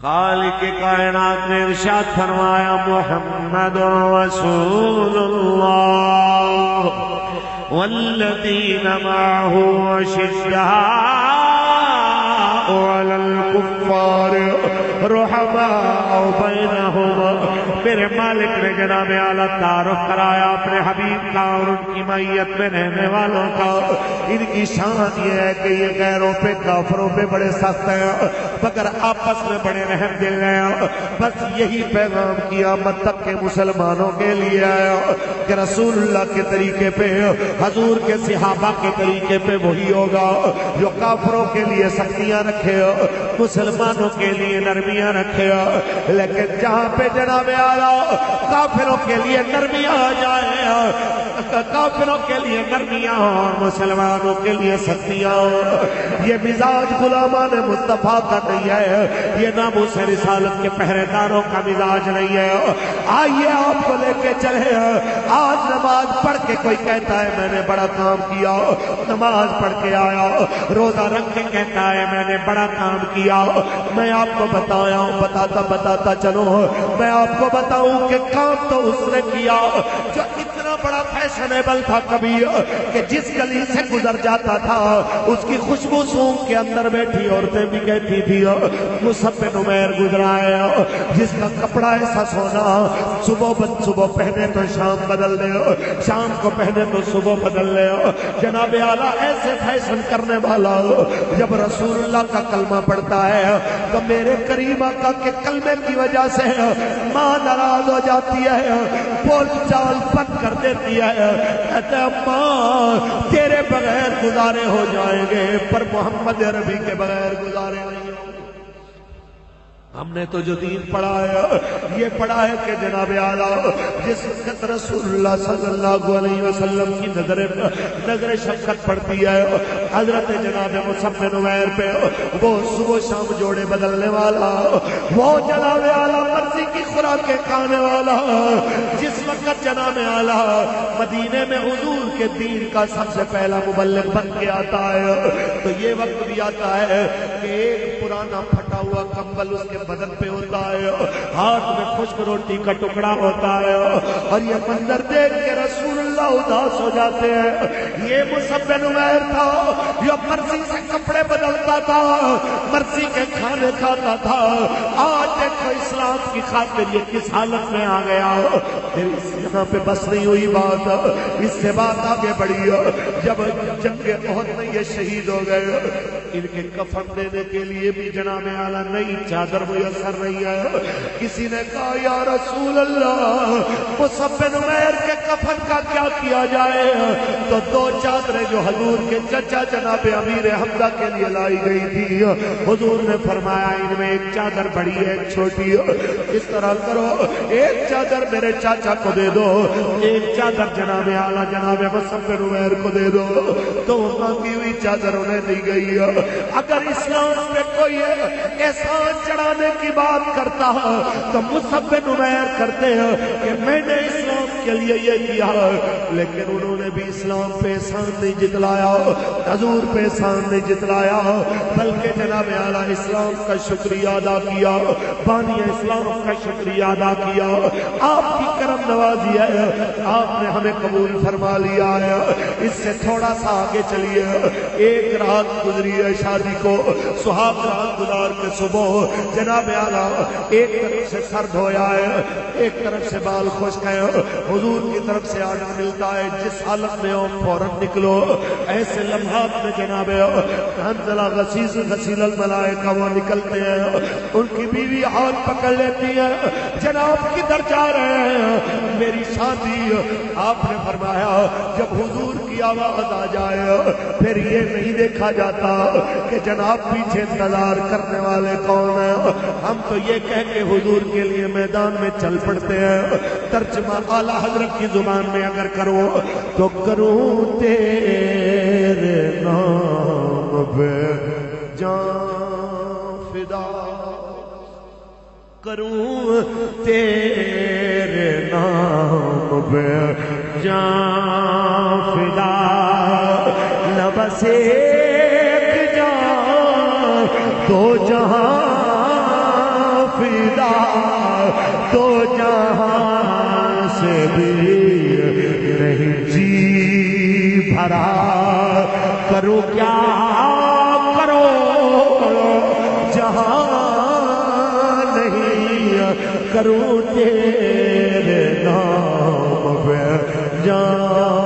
خالق کائنات نے ارشاد فرمایا محمد رسول اللہ والذین معه اشداء علی الکفار رحماء بینہم۔ میرے مالک نے جناب اعلیٰ تعارف کرایا اپنے حبیب کا اور ان کی معیت میں رہنے والوں کا۔ ان کی شان یہ ہے کہ یہ غیروں پہ کافروں پہ بڑے سخت ہیں مگر آپس میں بڑے رحم دل ہیں۔ بس یہی پیغام قیامت تک کے مسلمانوں کے لیے آیا کہ رسول اللہ کے طریقے پہ، حضور کے صحابہ کے طریقے پہ وہی ہوگا جو کافروں کے لیے سختیاں رکھے مسلمانوں کے لیے نرمیاں رکھے۔ لیکن جہاں پہ جناب اعلیٰ کافروں کے لیے نرمیاں آ جائیں، کافروں کے لیے نرمیاں اور مسلمانوں کے لیے سختیاں، یہ مزاج غلامان مصطفیٰ کا نہیں ہے، یہ ناموس رسالت کے پہرے داروں کا مزاج نہیں ہے۔ آئیے آپ کو لے کے چلے۔ آج نماز پڑھ کے کوئی کہتا ہے میں نے بڑا کام کیا، نماز پڑھ کے آیا، روزہ رکھ کے کہتا ہے میں نے بڑا کام کیا۔ میں آپ کو بتاتا چلوں، میں آپ کو بتاؤں کہ کام تو اس نے کیا جو اتنا بڑا فیشنیبل تھا کبھی کہ جس گلی سے گزر جاتا تھا اس کی خوشبو سونگ کے اندر بیٹھی عورتیں بھی کہتی تھی مصعب بن عمیر گزرا ہے، جس کا کپڑا ایسا سونا صبح پہنے تو شام بدل دے، شام کو پہنے تو صبح بدل لے۔ جناب اعلیٰ ایسے فیشن کرنے والا جب رسول اللہ کا کلمہ پڑھتا ہے تو میرے کریم آقا کے کلمے کی وجہ سے ماں ناراض ہو جاتی ہے، بول چال بند کر دیتی ہے، کہتے ہیں ماں تیرے بغیر گزارے ہو جائیں گے پر محمد عربی کے بغیر گزارے نہیں ہوں۔ ہم نے تو جو دین پڑھا ہے یہ پڑھا ہے کہ جناب اعلیٰ جس وقت رسول اللہ صلی اللہ علیہ وسلم کی نظر شفقت پڑتی ہے حضرت جناب مصعب بن عمیر پہ، وہ صبح شام جوڑے بدلنے والا، وہ جناب اعلیٰ مرضی کی خوراکیں کھانے والا، جس وقت جناب اعلیٰ مدینے میں حضور کے دین کا سب سے پہلا مبلغ بن کے آتا ہے تو یہ وقت بھی آتا ہے کہ ایک پرانا پھٹا ہوا کمبل اس کے بدن پہ ہوتا ہے، ہاتھ میں خشک روٹی کا ٹکڑا ہوتا ہے، اور یہ منظر دیکھ کے رسول اللہ اداس ہو جاتے ہیں۔ یہ مصعب بن عمیر تھا جو مرضی سے کپڑے بدلتا تھا، مرضی کے کھانے کھاتا تھا، آج دیکھو اسلام کی خاطر یہ کس حالت میں آ گیا۔ پھر یہاں پہ بس نہیں ہوئی بات، اس سے بات آگے بڑھی۔ جب جنگ احد میں یہ شہید ہو گئے، ان کے کفن دینے کے لیے بھی جناب اعلیٰ نئی چادر میسر نہیں ہے۔ کسی نے کہا یا رسول اللہ مصعب بن عمیر کے کفن کا کیا کیا جائے؟ تو دو چادریں جو حضور کے چچا جناب امیر حمزہ کے لیے لائی گئی تھی، حضور نے فرمایا ان میں ایک چادر بڑی ہے ایک چھوٹی، اس طرح کرو ایک چادر میرے چاچا کو دے دو، ایک چادر جناب اعلیٰ جناب مصعب بن عمیر کو دے دو۔ تو مانگی ہوئی چادر انہیں دی گئی۔ اگر اسلام پہ کوئی احسان چڑھانے کی بات کرتا تو مصعب بن عمیر کرتے ہیں کہ میں نے اسلام کے لیے یہ کیا، لیکن انہوں نے بھی اسلام پہ احسان نہیں جتلایا، حضور پہ احسان نہیں جتلایا، بلکہ جناب اعلیٰ اسلام کا شکریہ ادا کیا، بانی اسلام کا شکریہ ادا کیا۔ آپ کی کرم نوازی ہے، آپ نے ہمیں قبول فرما لیا ہے۔ اس سے تھوڑا سا آگے چلیے، ایک رات گزری ہے شادی کو، سہاگ رات گزار کے صبح جناب اعلیٰ ایک طرف سے سر دھویا ہے، ایک طرف سے بال خشک ہے، حضور کی طرف سے آرڈر ملتا ہے جس حالت میں ہو فوراً نکلو۔ ایسے لمحات میں جناب حنظلہ غسیل الملائکہ وہ نکلتے ہیں، ان کی بیوی ہاتھ پکڑ لیتی ہے، جناب کدھر جا رہے ہیں؟ میری شادی۔ آپ نے فرمایا جب حضور کی آواز آ جائے پھر یہ نہیں دیکھا جاتا کہ جناب پیچھے انتظار کرنے والے کون ہیں، ہم تو یہ کہہ کے حضور کے لیے میدان میں چل پڑتے ہیں۔ ترجمہ اعلیٰ حضرت کی زبان میں اگر کرو تو کروں تیرے نام پہ جان فدا، کروں تیرے نام پہ جان فدا، نہ بس ایک جان دو جہاں سے بھی نہیں جی بھرا، کرو کیا کرو جہاں نہیں، کرو تیرے نام پہ جان